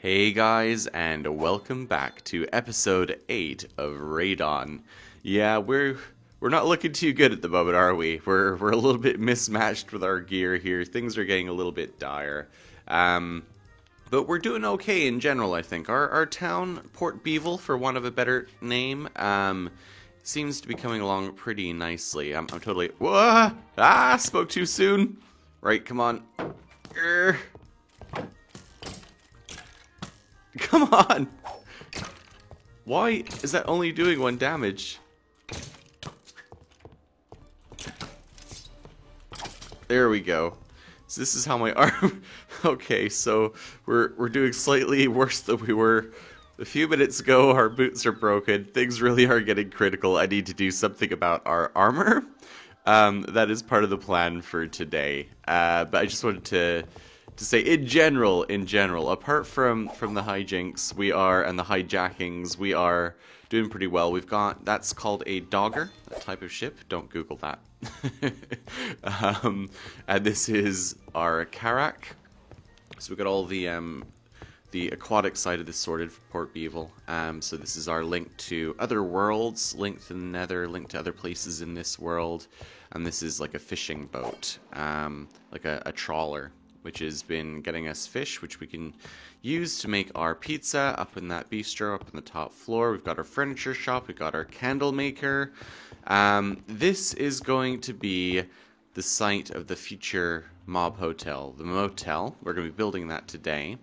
Hey guys, and welcome back to episode 8 of Radon. Yeah, we're not looking too good at the moment, are we? We're a little bit mismatched with our gear here. Things are getting a little bit dire. But we're doing okay in general, I think. Our town, Port Beevil, for want of a better name, seems to be coming along pretty nicely. I'm totally... Whoa! Ah! Spoke too soon! Right, come on. Urgh. Come on! Why is that only doing 1 damage? There we go. So this is how my arm... Okay, so we're doing slightly worse than we were a few minutes ago. Our boots are broken. Things really are getting critical. I need to do something about our armor. That is part of the plan for today. But I just wanted to say, in general, apart from the hijinks, and the hijackings, we are doing pretty well. We've got, that's called a Dogger, a type of ship. Don't Google that. And this is our Karak. So we've got all the aquatic side of this sorted for Port Beevil. So this is our link to other worlds, link to the Nether, link to other places in this world. And this is like a fishing boat, like a trawler, which has been getting us fish, which we can use to make our pizza up in that bistro, up on the top floor. We've got our furniture shop, we've got our candle maker. This is going to be the site of the future mob hotel, the motel. We're going to be building that today.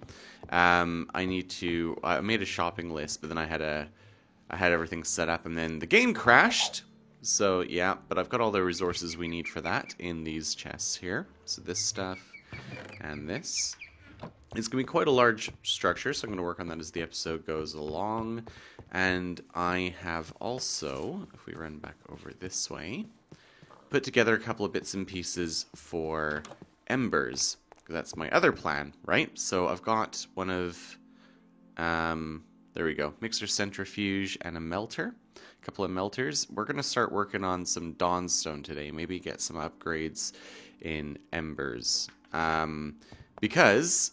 I made a shopping list, but then I had everything set up, and then the game crashed. So yeah, but I've got all the resources we need for that in these chests here. So this stuff and this. It's going to be quite a large structure, so I'm going to work on that as the episode goes along. And I have also, if we run back over this way, put together a couple of bits and pieces for embers. That's my other plan, right? So I've got one of, there we go, mixer centrifuge and a melter. A couple of melters. We're going to start working on some Dawnstone today. Maybe get some upgrades in embers. Because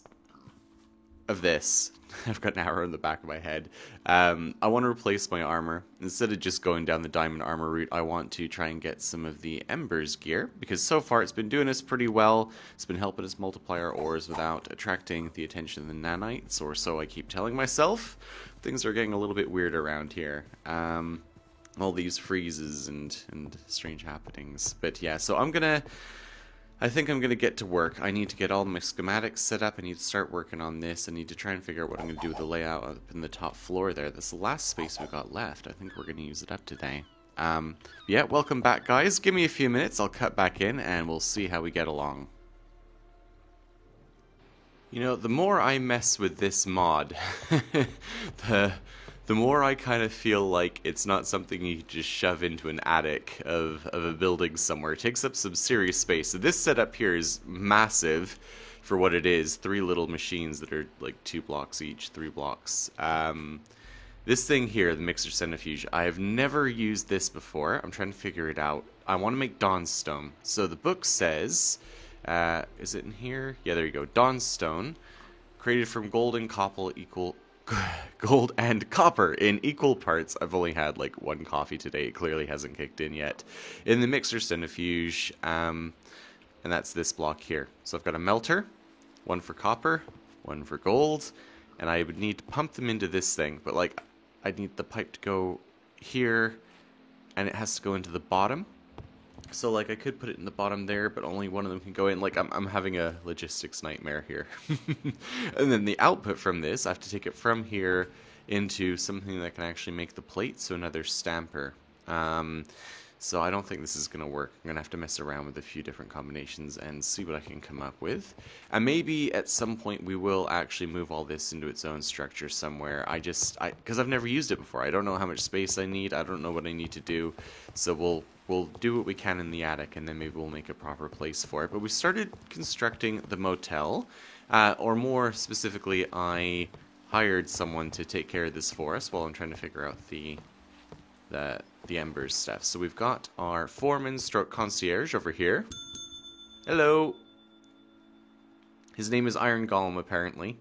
of this, I've got an arrow in the back of my head. I want to replace my armor. Instead of just going down the diamond armor route, I want to try and get some of the embers gear, because so far it's been doing us pretty well. It's been helping us multiply our ores without attracting the attention of the nanites, or so I keep telling myself. Things are getting a little bit weird around here. All these freezes and strange happenings. But yeah, so I think I'm going to get to work. I need to get all my schematics set up. I need to start working on this. I need to try and figure out what I'm going to do with the layout up in the top floor there. That's the last space we've got left. I think we're going to use it up today. Yeah, welcome back, guys. Give me a few minutes. I'll cut back in, and we'll see how we get along. You know, the more I mess with this mod, the more I kind of feel like it's not something you just shove into an attic of a building somewhere. It takes up some serious space. So this setup here is massive for what it is. 3 little machines that are like 2 blocks each, 3 blocks. This thing here, the mixer centrifuge, I have never used this before. I'm trying to figure it out. I want to make Dawnstone. So the book says, is it in here? Yeah, there you go. Dawnstone, created from gold and copper in equal parts. I've only had like 1 coffee today. It clearly hasn't kicked in yet. In the mixer centrifuge, and that's this block here. So I've got a melter, 1 for copper, 1 for gold, and I would need to pump them into this thing. But like, I'd need the pipe to go here, and it has to go into the bottom. So like, I could put it in the bottom there, but only one of them can go in. Like, I'm having a logistics nightmare here. And then the output from this, I have to take it from here into something that can actually make the plate, so another stamper. So I don't think this is going to work. I'm going to have to mess around with a few different combinations and see what I can come up with. And maybe at some point we will actually move all this into its own structure somewhere. Because I've never used it before. I don't know how much space I need. I don't know what I need to do. So we'll do what we can in the attic, and then maybe we'll make a proper place for it. But we started constructing the motel, or more specifically, I hired someone to take care of this for us while I'm trying to figure out the embers stuff. So we've got our foreman stroke concierge over here. Hello. His name is Iron Golem, apparently.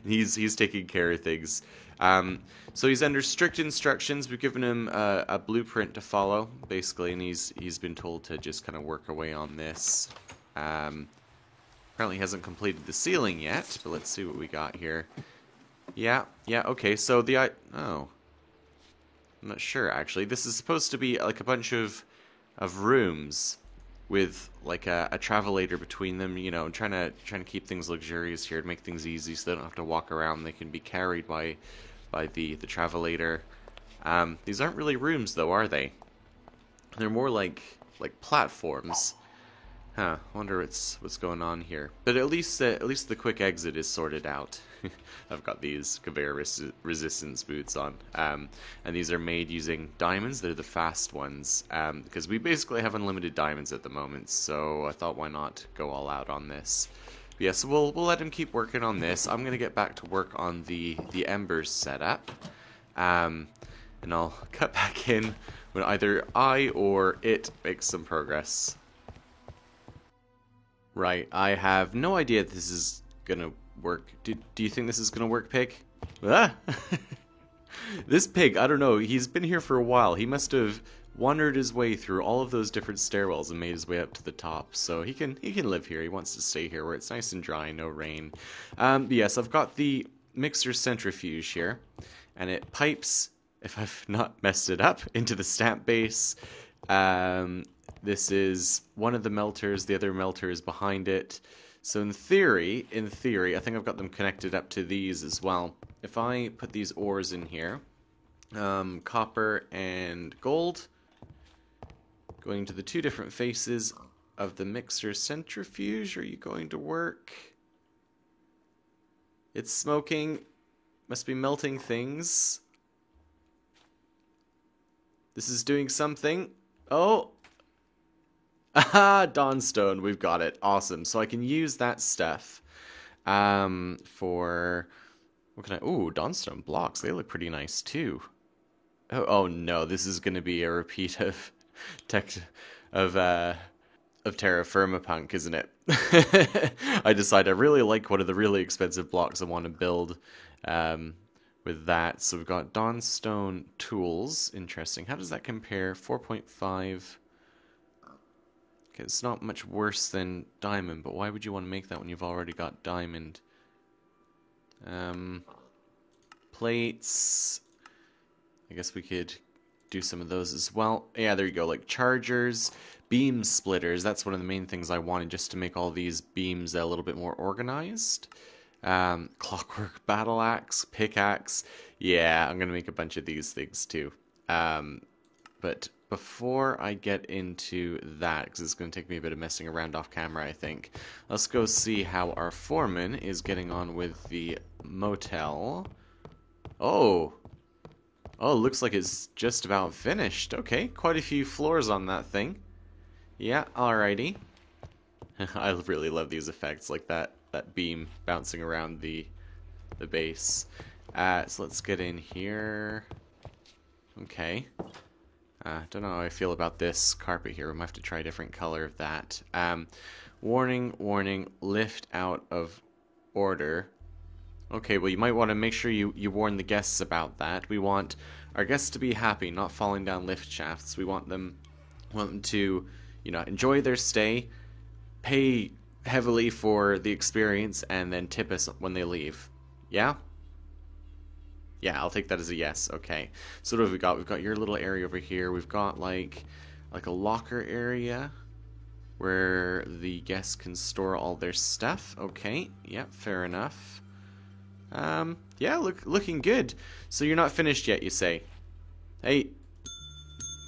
He's taking care of things. So he's under strict instructions. We've given him a blueprint to follow, basically, and he's been told to just kind of work away on this. Apparently he hasn't completed the ceiling yet, but let's see what we got here. Yeah, okay, so oh. I'm not sure, actually. This is supposed to be like a bunch of rooms with like a travelator between them, you know, trying to keep things luxurious here, to make things easy so they don't have to walk around. They can be carried by the travelator. These aren't really rooms, though, are they? They're more like platforms. Huh, wonder what's going on here. But at least the quick exit is sorted out. I've got these conveyor resistance boots on. And these are made using diamonds. They're the fast ones. Because we basically have unlimited diamonds at the moment, so I thought, why not go all out on this. But yeah, so we'll let him keep working on this. I'm gonna get back to work on the embers setup. And I'll cut back in when either I or it makes some progress. Right, I have no idea if this is gonna work. Do you think this is gonna work, pig? Ah! This pig, I don't know, he's been here for a while. He must have wandered his way through all of those different stairwells and made his way up to the top. So he can live here. He wants to stay here where it's nice and dry, no rain. Yes, I've got the mixer centrifuge here, and it pipes, if I've not messed it up, into the stamp base. This is one of the melters, the other melter is behind it. So in theory, I think I've got them connected up to these as well. If I put these ores in here, copper and gold, going to the two different faces of the mixer centrifuge, are you going to work? It's smoking, must be melting things. This is doing something. Oh! Aha, Dawnstone, we've got it. Awesome. So I can use that stuff for... What can I... Ooh, Dawnstone blocks. They look pretty nice, too. Oh no, this is going to be a repeat of Terra Firma Punk, isn't it? I decide I really like one of the really expensive blocks I want to build with that. So we've got Dawnstone tools. Interesting. How does that compare? 4.5... It's not much worse than diamond, but why would you want to make that when you've already got diamond? Plates. I guess we could do some of those as well. Yeah, there you go, like chargers, beam splitters. That's one of the main things I wanted, just to make all these beams a little bit more organized. Clockwork battle axe, pickaxe. Yeah, I'm going to make a bunch of these things too. But before I get into that, because it's going to take me a bit of messing around off camera, I think, let's go see how our foreman is getting on with the motel. Oh, looks like it's just about finished. Okay, quite a few floors on that thing. Yeah, alrighty. I really love these effects, like that beam bouncing around the base. So let's get in here. Okay. Don't know how I feel about this carpet here. We might have to try a different color of that. Warning, lift out of order. Okay, well, you might want to make sure you warn the guests about that. We want our guests to be happy, not falling down lift shafts. We want them to, you know, enjoy their stay, pay heavily for the experience, and then tip us when they leave. Yeah? Yeah, I'll take that as a yes. Okay. So what have we got? We've got your little area over here. We've got like a locker area where the guests can store all their stuff. Okay. Yep, fair enough. Yeah, looking good. So you're not finished yet, you say? Hey,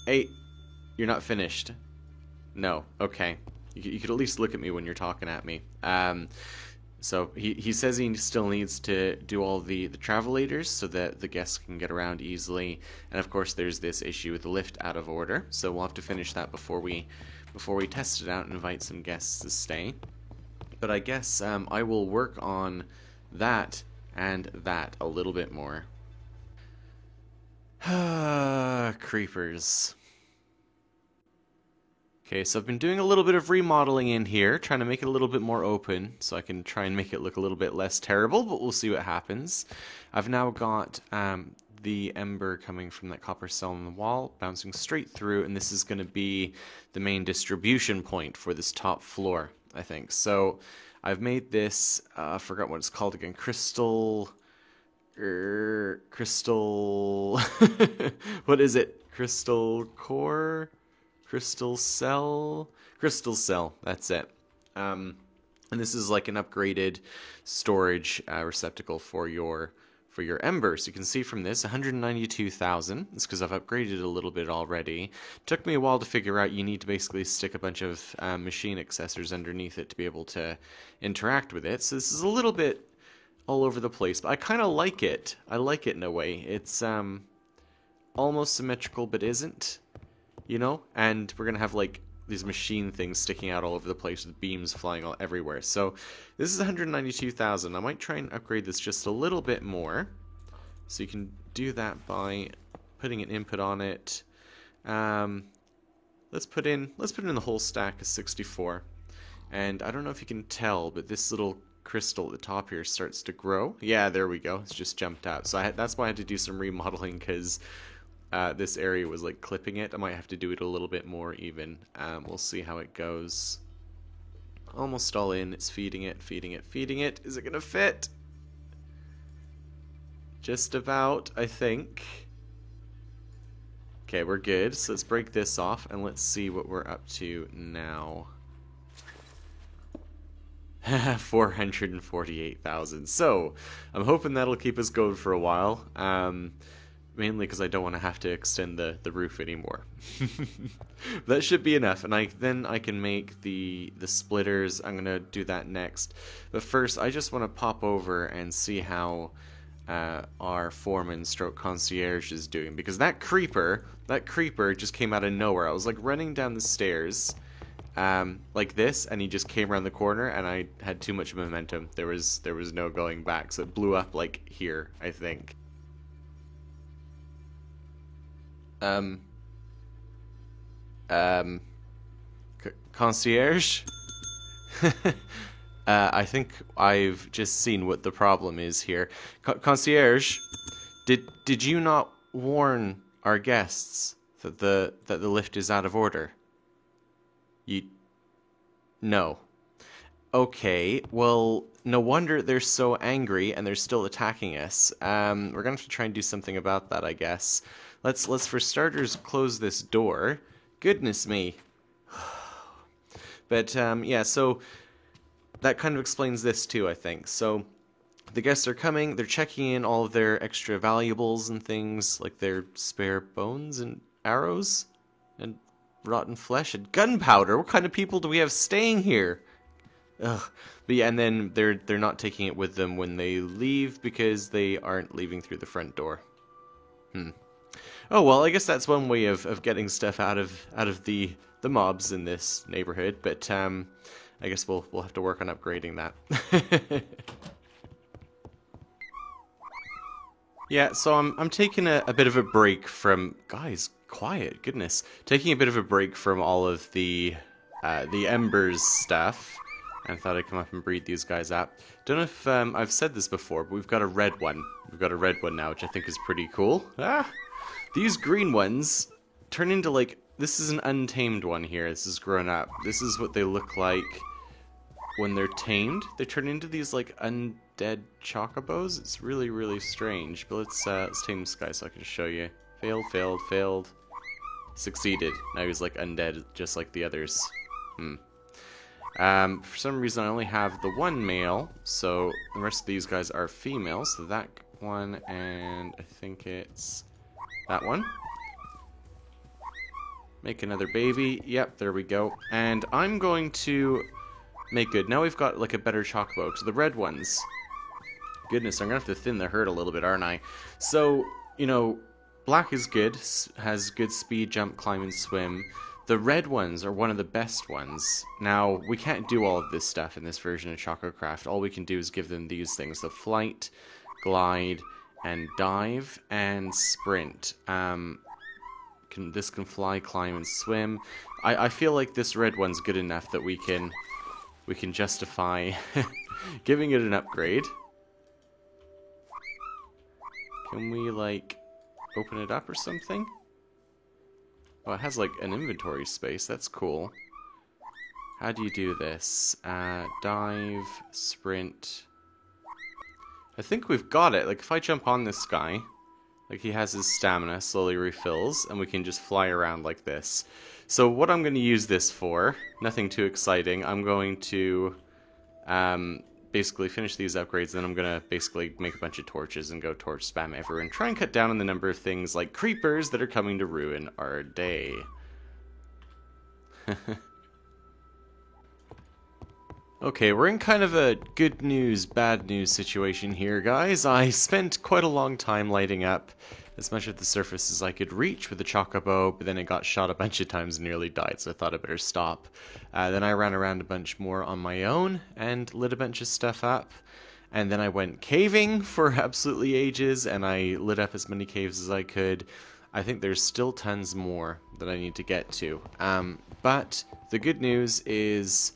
you're not finished. No. Okay. You could at least look at me when you're talking at me. So he says he still needs to do all the travelators so that the guests can get around easily. And of course there's this issue with the lift out of order. So we'll have to finish that before we test it out and invite some guests to stay. But I guess I will work on that and that a little bit more. Creepers. Okay, so I've been doing a little bit of remodeling in here, trying to make it a little bit more open, so I can try and make it look a little bit less terrible, but we'll see what happens. I've now got the ember coming from that copper cell on the wall, bouncing straight through, and this is going to be the main distribution point for this top floor, I think. So I've made this, I forgot what it's called again, crystal, what is it? Crystal core? Crystal cell, that's it. And this is like an upgraded storage receptacle for your ember. So you can see from this, 192,000. It's because I've upgraded a little bit already. Took me a while to figure out you need to basically stick a bunch of machine accessors underneath it to be able to interact with it. So this is a little bit all over the place, but I kind of like it. I like it in a way. It's almost symmetrical, but isn't. You know, and we're gonna have like these machine things sticking out all over the place with beams flying all everywhere. So this is 192,000. I might try and upgrade this just a little bit more. So you can do that by putting an input on it. Let's put in the whole stack of 64. And I don't know if you can tell, but this little crystal at the top here starts to grow. Yeah, there we go. It's just jumped out. So that's why I had to do some remodeling, because this area was like clipping it. I might have to do it a little bit more even. We'll see how it goes. Almost all in. It's feeding it, feeding it, feeding it. Is it gonna fit? Just about, I think. Okay, we're good. So let's break this off and let's see what we're up to now. 448,000. So I'm hoping that'll keep us going for a while. Mainly because I don't want to have to extend the roof anymore. That should be enough, and then I can make the splitters. I'm gonna do that next. But first, I just want to pop over and see how our foreman stroke concierge is doing, because that creeper just came out of nowhere. I was like running down the stairs like this, and he just came around the corner, and I had too much momentum. There was no going back, so it blew up like here, I think. Concierge? I think I've just seen what the problem is here. Concierge, did you not warn our guests that the lift is out of order? No. Okay, well, no wonder they're so angry and they're still attacking us. We're gonna have to try and do something about that, I guess. Let's for starters close this door. Goodness me. But yeah, so that kind of explains this too, I think. So the guests are coming, they're checking in all of their extra valuables and things, like their spare bones and arrows and rotten flesh and gunpowder. What kind of people do we have staying here? Ugh. But yeah, and then they're not taking it with them when they leave because they aren't leaving through the front door. Oh well, I guess that's one way of getting stuff out of the mobs in this neighborhood, but I guess we'll have to work on upgrading that. Yeah, so I'm taking a bit of a break from, guys, quiet, goodness. Taking a bit of a break from all of the embers stuff. I thought I'd come up and breed these guys out. Don't know if I've said this before, but we've got a red one. We've got a red one now, which I think is pretty cool. These green ones turn into, like, this is an untamed one here. This is grown up. This is what they look like when they're tamed. They turn into these, like, undead chocobos. It's really, really strange. But let's tame this guy so I can show you. Failed, failed, failed. Succeeded. Now he's, like, undead, just like the others. For some reason I only have the one male, so the rest of these guys are female. So that one, and I think it's that one. Make another baby. Yep, there we go. And I'm going to make good. Now we've got like a better chocobo. So the red ones. Goodness, I'm gonna have to thin the herd a little bit, aren't I? So, you know, black is good, has good speed, jump, climb, and swim. The red ones are one of the best ones. Now, we can't do all of this stuff in this version of ChocoCraft. All we can do is give them these things. The flight, glide, and dive, and sprint. This can fly, climb, and swim. I feel like this red one's good enough that we can justify giving it an upgrade. Can we, like, open it up or something? Oh, it has, like, an inventory space. That's cool. How do you do this? Dive, sprint. I think we've got it. Like, if I jump on this guy, like, he has his stamina slowly refills, and we can just fly around like this. So what I'm going to use this for, nothing too exciting, I'm going to basically finish these upgrades, then I'm going to basically make a bunch of torches and go torch spam everywhere and try and cut down on the number of things like creepers that are coming to ruin our day. Okay, we're in kind of a good news, bad news situation here, guys. I spent quite a long time lighting up as much of the surface as I could reach with the chocobo, but then it got shot a bunch of times and nearly died, so I thought I'd better stop. Then I ran around a bunch more on my own and lit a bunch of stuff up. And then I went caving for absolutely ages, and I lit up as many caves as I could. I think there's still tons more that I need to get to. But the good news is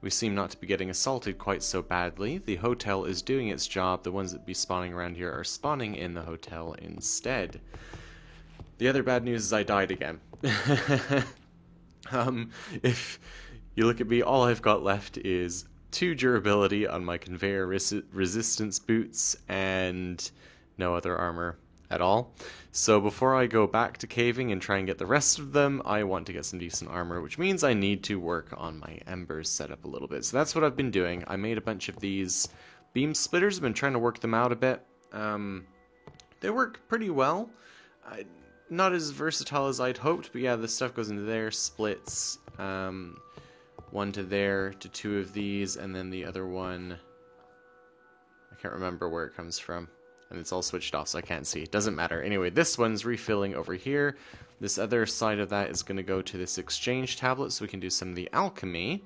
we seem not to be getting assaulted quite so badly. The hotel is doing its job. The ones that be spawning around here are spawning in the hotel instead. The other bad news is I died again. If you look at me, all I've got left is 2 durability on my conveyor resistance boots and no other armor at all. So before I go back to caving and try and get the rest of them, I want to get some decent armor, which means I need to work on my embers setup a little bit. So that's what I've been doing. I made a bunch of these beam splitters. I've been trying to work them out a bit. They work pretty well. Not as versatile as I'd hoped, but yeah, this stuff goes into there, splits. One to there, to 2 of these, and then the other one, I can't remember where it comes from. And it's all switched off, so I can't see. It doesn't matter. Anyway, this one's refilling over here. This other side of that is going to go to this exchange tablet, so we can do some of the alchemy.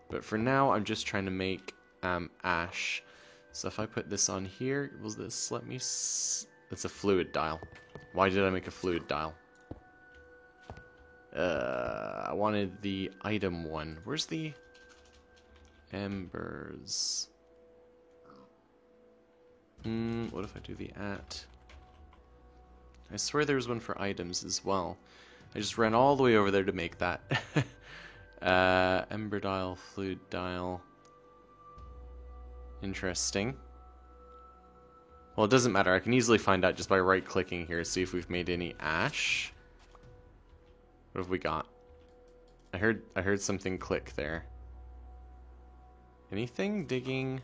But for now, I'm just trying to make ash. So if I put this on here, will this let me... It's a fluid dial. Why did I make a fluid dial? I wanted the item one. Where's the embers? What if I do the at? I swear there was one for items as well. I just ran all the way over there to make that. Ember dial, fluid dial. Interesting. Well, it doesn't matter. I can easily find out just by right-clicking here, see if we've made any ash. What have we got? I heard something click there. Anything? Digging?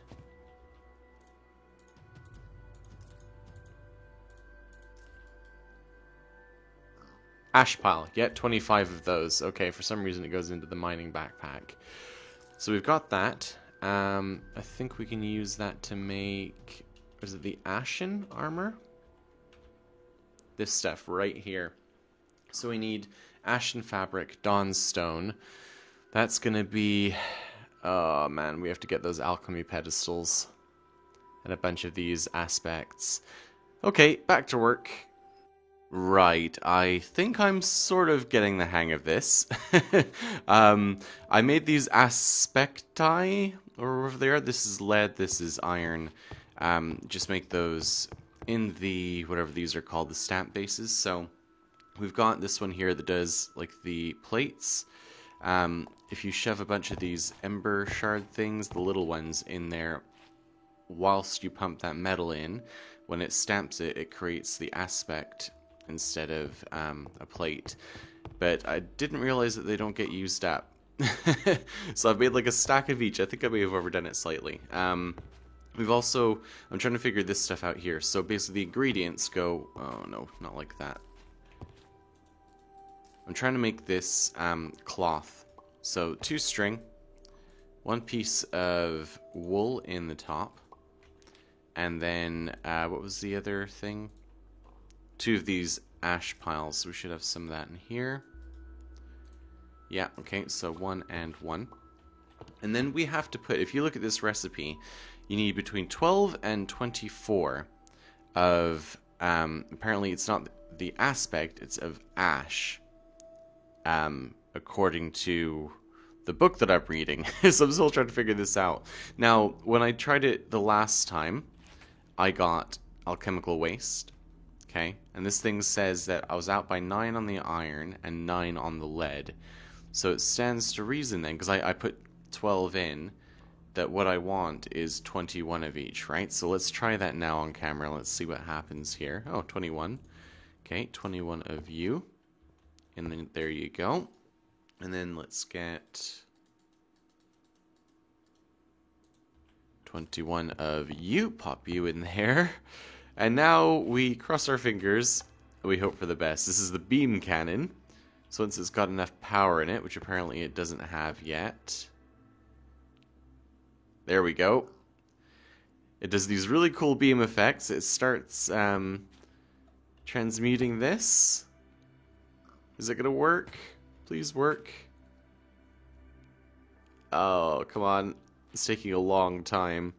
Ash pile. Get 25 of those. Okay, for some reason it goes into the mining backpack. So we've got that. I think we can use that to make... Is it the ashen armor? This stuff right here. So we need ashen fabric, dawn stone. That's gonna be... Oh man, we have to get those alchemy pedestals. And a bunch of these aspects. Okay, back to work. Right, I think I'm sort of getting the hang of this. I made these aspecti, or whatever they are. This is lead, this is iron. Just make those in the, whatever these are called, the stamp bases. So we've got this one here that does like the plates. If you shove a bunch of these ember shard things, the little ones in there, whilst you pump that metal in, when it stamps it, it creates the aspect instead of a plate. But I didn't realize that they don't get used up. So I've made like a stack of each. I think I may have overdone it slightly. We've also, I'm trying to figure this stuff out here. So basically the ingredients go, oh no, not like that. I'm trying to make this cloth. So 2 string, 1 piece of wool in the top, and then, what was the other thing? 2 of these ash piles. We should have some of that in here. Yeah, okay, so 1 and 1. And then we have to put, if you look at this recipe, you need between 12 and 24 of, apparently it's not the aspect, it's of ash. According to the book that I'm reading. So I'm still trying to figure this out. Now, when I tried it the last time, I got alchemical waste. Okay? And this thing says that I was out by 9 on the iron and 9 on the lead. So it stands to reason then, because I put 12 in, that what I want is 21 of each, right? So let's try that now on camera. Let's see what happens here. Oh, 21. Okay, 21 of you. And then there you go. And then let's get 21 of you. Pop you in there. And now we cross our fingers. We hope for the best. This is the beam cannon. So once it's got enough power in it, which apparently it doesn't have yet. There we go. It does these really cool beam effects. It starts transmuting this. Is it going to work? Please work. Oh, come on. It's taking a long time.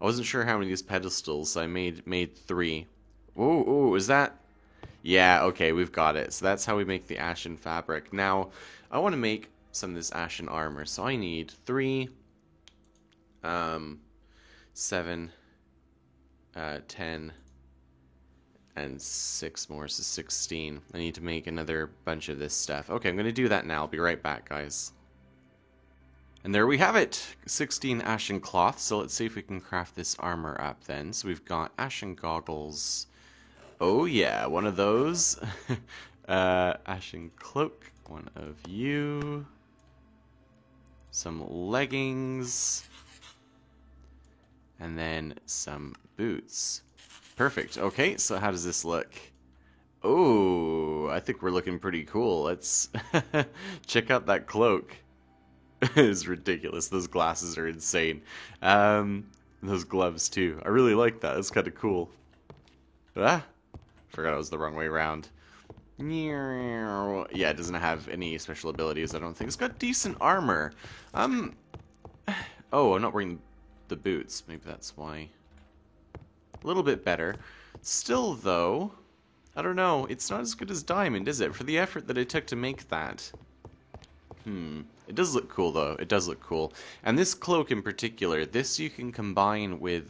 I wasn't sure how many of these pedestals, so I made 3. Ooh, is that... Yeah, okay, we've got it. So that's how we make the ashen fabric. Now, I want to make some of this ashen armor, so I need 3, 7, 10, and 6 more, so 16. I need to make another bunch of this stuff. Okay, I'm going to do that now. I'll be right back, guys. And there we have it, 16 ashen cloth. So let's see if we can craft this armor up then. So we've got ashen goggles. Oh yeah, one of those. Ashen cloak, one of you. Some leggings. And then some boots. Perfect. Okay, so how does this look? Oh, I think we're looking pretty cool. Let's check out that cloak. It's ridiculous. Those glasses are insane. Those gloves too. I really like that. It's kind of cool. Ah, forgot it was the wrong way around. Yeah, it doesn't have any special abilities, I don't think. It's got decent armor. Oh, I'm not wearing the boots. Maybe that's why. A little bit better. Still, though, I don't know. It's not as good as Diamond, is it? For the effort that it took to make that. It does look cool, though. It does look cool. And this cloak in particular, this you can combine with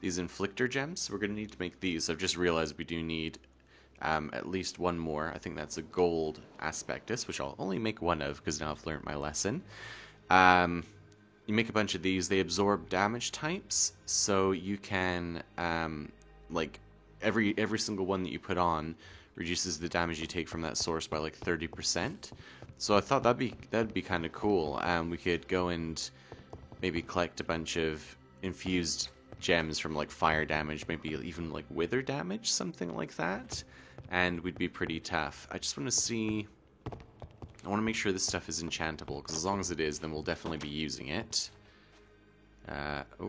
these inflictor gems. We're going to need to make these. I've just realized we do need at least one more. I think that's a gold aspectus, which I'll only make one of because now I've learned my lesson. You make a bunch of these. They absorb damage types, so you can like every single one that you put on reduces the damage you take from that source by like 30%. So I thought that'd be kind of cool. We could go and maybe collect a bunch of infused gems from like fire damage, maybe even like wither damage, something like that, and we'd be pretty tough. I just want to see. I want to make sure this stuff is enchantable, because as long as it is, then we'll definitely be using it.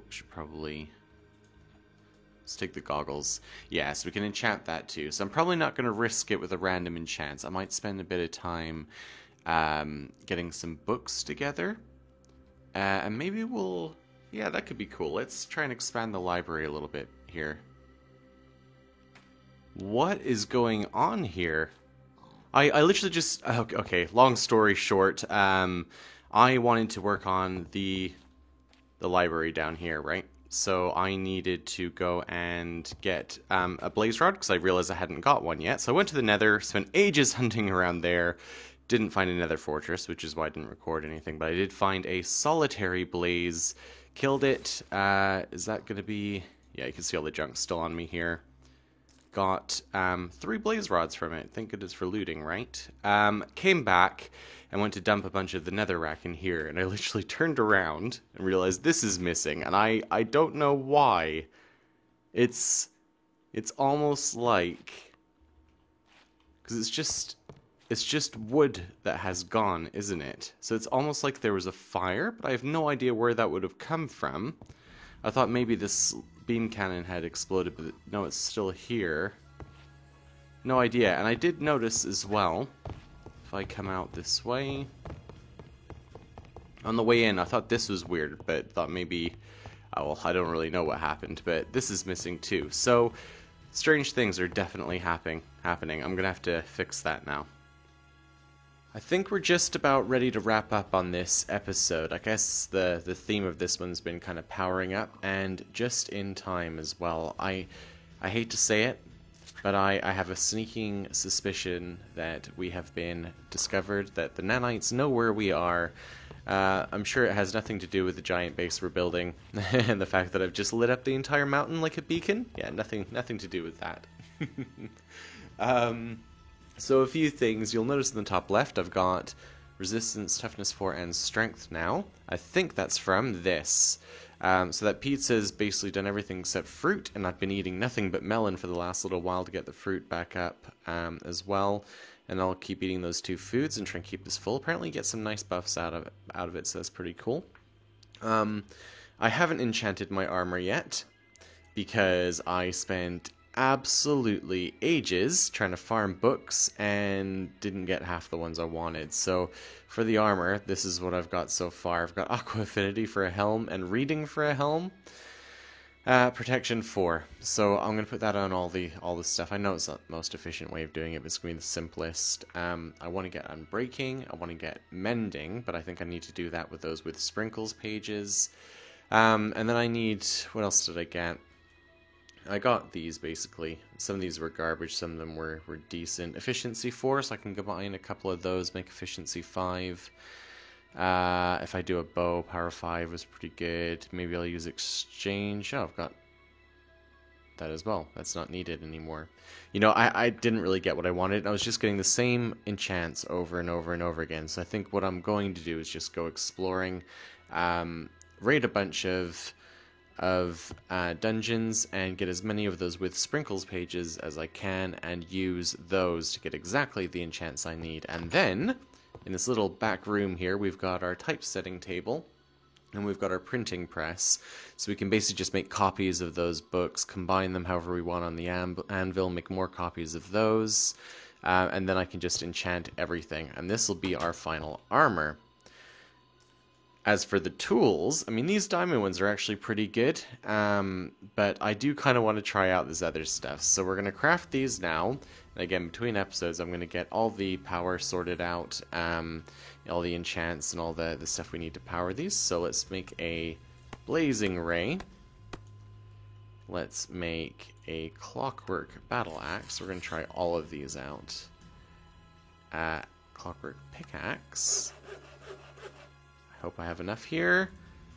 Should probably... Let's take the goggles. Yeah, so we can enchant that too. So I'm probably not going to risk it with a random enchant. I might spend a bit of time getting some books together. And maybe we'll... Yeah, that could be cool. Let's try and expand the library a little bit here. What is going on here? I literally just... Okay, long story short. I wanted to work on the library down here, right? So I needed to go and get a blaze rod, because I realized I hadn't got one yet. So I went to the nether, spent ages hunting around there, didn't find a nether fortress, which is why I didn't record anything. But I did find a solitary blaze, killed it. Is that going to be... Yeah, you can see all the junk still on me here. Got 3 blaze rods from it. Thank goodness for looting, right? Came back and went to dump a bunch of the netherrack in here, and I literally turned around and realized this is missing, and I don't know why. It's almost like... Because it's just wood that has gone, isn't it? So it's almost like there was a fire, but I have no idea where that would have come from. I thought maybe this beam cannon had exploded, but no, it's still here. No idea. And I did notice as well, if I come out this way, on the way in, I thought this was weird, but thought maybe, well, I don't really know what happened, but this is missing too. So Strange things are definitely happening. I'm gonna have to fix that now. I think we're just about ready to wrap up on this episode. I guess the theme of this one's been kind of powering up, and just in time as well. I hate to say it, but I have a sneaking suspicion that we have been discovered, that the nanites know where we are. I'm sure it has nothing to do with the giant base we're building, and the fact that I've just lit up the entire mountain like a beacon. Yeah, nothing to do with that. So a few things. You'll notice in the top left I've got resistance, toughness 4, and strength now. I think that's from this. So that pizza's basically done everything except fruit, and I've been eating nothing but melon for the last little while to get the fruit back up as well. And I'll keep eating those 2 foods and try and keep this full. Apparently get some nice buffs out of it, so that's pretty cool. I haven't enchanted my armor yet, because I spent absolutely ages trying to farm books and didn't get half the ones I wanted. So for the armor, this is what I've got so far. I've got Aqua Affinity for a helm and Reading for a helm. Protection 4. So I'm going to put that on all the stuff. I know it's not the most efficient way of doing it, but it's going to be the simplest. I want to get Unbreaking. I want to get Mending, but I think I need to do that with those with Sprinkles pages. And then I need... What else did I get? I got these, basically. Some of these were garbage, some of them were decent. Efficiency 4, so I can combine a couple of those, make Efficiency 5. If I do a bow, Power 5 was pretty good. Maybe I'll use Exchange. Oh, I've got that as well. That's not needed anymore. You know, I didn't really get what I wanted. I was just getting the same enchants over and over and over again. So I think what I'm going to do is just go exploring, raid a bunch of dungeons and get as many of those with Sprinkles pages as I can and use those to get exactly the enchants I need. And then, in this little back room here, we've got our typesetting table and we've got our printing press. So we can basically just make copies of those books, combine them however we want on the anvil, make more copies of those, and then I can just enchant everything. And this will be our final armor. As for the tools, I mean, these diamond ones are actually pretty good, but I do kind of want to try out this other stuff. So we're going to craft these now, and again, between episodes, I'm going to get all the power sorted out, all the enchants and all the stuff we need to power these. So let's make a Blazing Ray. Let's make a Clockwork Battle Axe. We're going to try all of these out. Clockwork Pickaxe. Hope I have enough here.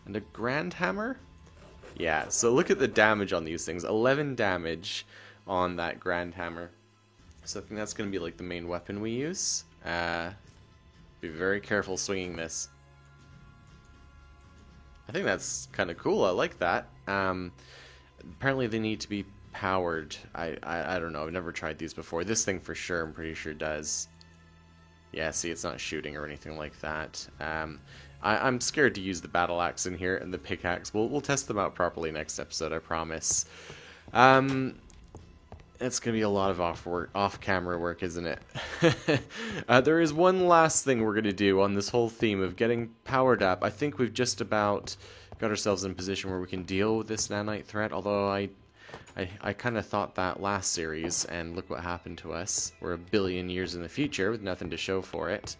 And a Grand Hammer? Yeah, so look at the damage on these things. 11 damage on that Grand Hammer. So I think that's going to be like the main weapon we use. Be very careful swinging this. I think that's kind of cool. I like that. Apparently they need to be powered. I don't know. I've never tried these before. This thing for sure, I'm pretty sure does. Yeah, see, it's not shooting or anything like that. I'm scared to use the battle axe in here and the pickaxe. We'll test them out properly next episode, I promise. It's going to be a lot of off-camera work, isn't it? There is one last thing we're going to do on this whole theme of getting powered up. I think we've just about got ourselves in a position where we can deal with this nanite threat, although I kind of thought that last series, and look what happened to us. We're a billion years in the future with nothing to show for it.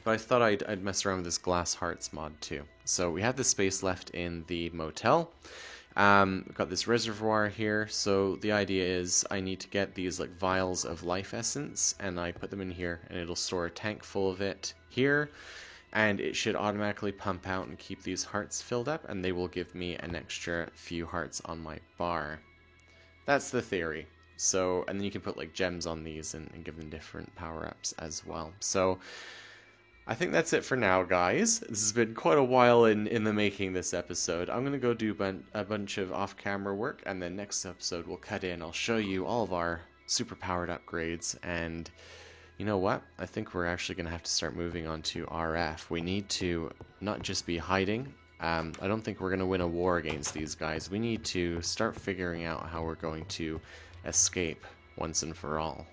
But I thought I'd mess around with this Glass Hearts mod too. So we have this space left in the motel. We've got this reservoir here, so the idea is I need to get these like vials of life essence, and I put them in here, and it'll store a tank full of it here, and it should automatically pump out and keep these hearts filled up, and they will give me an extra few hearts on my bar. That's the theory. So, and then you can put like gems on these and give them different power-ups as well. So I think that's it for now, guys. This has been quite a while in the making, this episode. I'm going to go do a bunch of off-camera work, and then next episode we'll cut in. I'll show you all of our super-powered upgrades, and you know what? I think we're actually going to have to start moving on to RF. We need to not just be hiding. I don't think we're going to win a war against these guys. We need to start figuring out how we're going to escape once and for all.